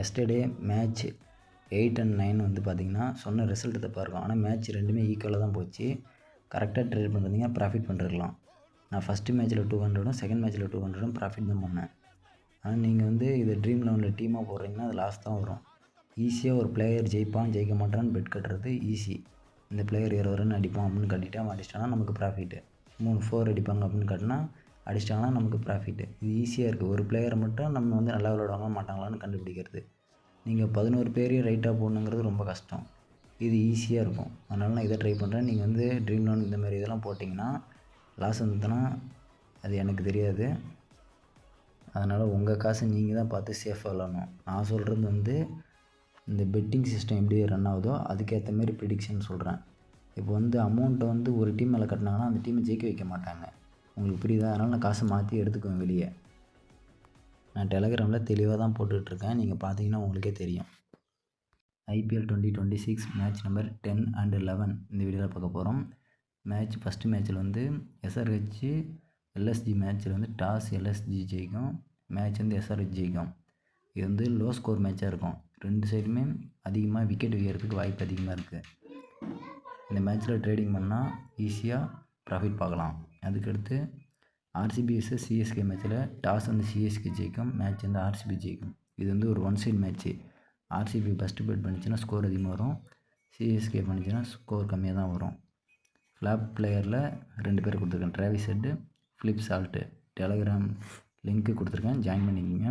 Yesterday match 8 and 9 வந்து பார்த்திங்கன்னா சொன்ன ரிசல்ட் தப்பாக இருக்கும். ஆனால் மேட்ச் ரெண்டுமே ஈக்குவலாக தான் போச்சு. கரெக்டாக ட்ரேட் பண்ணுறீங்க, ப்ராஃபிட் பண்ணிருக்கலாம். நான் ஃபஸ்ட்டு மேட்ச்சில் 200ம் செகண்ட் மேட்ச்சில் 200ம் ப்ராஃபிட் தான் பண்ணேன். ஆனால் நீங்கள் வந்து இதை ட்ரீம் லெவனில் டீமாக போடுறீங்கன்னா அது லாஸ் தான் வரும். ஈஸியாக ஒரு பிளேயர் ஜெயிப்பான் ஜெயிக்க மாட்டான்னு பெட் கட்டுறது ஈஸி. இந்த பிளேயர் 20 ரன் அடிப்பான் அப்படின்னு கட்டிட்டா அடிச்சிட்டாங்கன்னா நமக்கு ப்ராஃபிட்டு. 3 4 அடிப்பாங்க அப்படின்னு கட்டினா அடிச்சிட்டாங்கன்னா நமக்கு ப்ராஃபிட்டு. இது ஈஸியாக இருக்குது. ஒரு பிளேயரை மட்டும் நம்ம வந்து நல்லா விளையாடுவாங்க மாட்டாங்களான்னு கண்டுபிடிக்கிறது. நீங்கள் 11 பேரையும் ரைட்டாக போடணுங்கிறது ரொம்ப கஷ்டம். இது ஈஸியாக இருக்கும். அதனால நான் இதை ட்ரை பண்ணுறேன். நீங்கள் வந்து ட்ரீம் லோன் இந்த மாதிரி இதெல்லாம் போட்டிங்கன்னா லாஸ் வந்துதுன்னா அது எனக்கு தெரியாது. அதனால் உங்கள் காசை நீங்கள் தான் பார்த்து சேஃபாக விளாடணும். நான் சொல்கிறது வந்து இந்த பெட்டிங் சிஸ்டம் எப்படி ரன் ஆகுதோ அதுக்கேற்ற மாரி ப்ரிடிக்ஷன் சொல்கிறேன். இப்போ வந்து அமௌண்ட்டை வந்து ஒரு டீம் மேலே கட்டினாங்கன்னா அந்த டீமை ஜெயிக்க வைக்க மாட்டாங்க. உங்களுக்கு புரியுதா? அதனால் நான் காசை மாற்றி எடுத்துக்குவேன் வெளியே. நான் டெலகிராமில் தெளிவாக தான் போட்டுட்ருக்கேன். நீங்கள் பார்த்தீங்கன்னா உங்களுக்கே தெரியும். IPL 2026 மேட்ச் நம்பர் 10 and 11 இந்த வீடியோவில் பார்க்க போகிறோம். ஃபஸ்ட்டு மேட்ச்சில் வந்து SRH LSG மேட்ச்சில் வந்து டாஸ் LSG ஜெயிக்கும். மேட்ச் வந்து SRH ஜெயிக்கும். இது வந்து லோ ஸ்கோர் மேட்சாக இருக்கும். ரெண்டு சைடுமே அதிகமாக விக்கெட் வைக்கிறதுக்கு வாய்ப்பு அதிகமாக இருக்குது. இந்த மேட்ச்சில் ட்ரேடிங் பண்ணால் ஈஸியாக ப்ராஃபிட் பார்க்கலாம். அதுக்கடுத்து RCB vs CSK மேட்ச்சில் டாஸ் வந்து CSK ஜெயிக்கும். மேட்ச் வந்து RCB ஜெயிக்கும். இது வந்து ஒரு ஒன் சைடு மேட்ச்சு. RCB ஃபஸ்ட்டு பேட் பண்ணிச்சுன்னா ஸ்கோர் அதிகமாக வரும். CSK பண்ணிச்சுன்னா ஸ்கோர் கம்மியாக தான் வரும். ஃப்ளாப் பிளேயரில் 2 பேர் கொடுத்துருக்கேன். Travis Head, Philip Salt. Telegram link கொடுத்துருக்கேன், ஜாயின் பண்ணிக்கோங்க.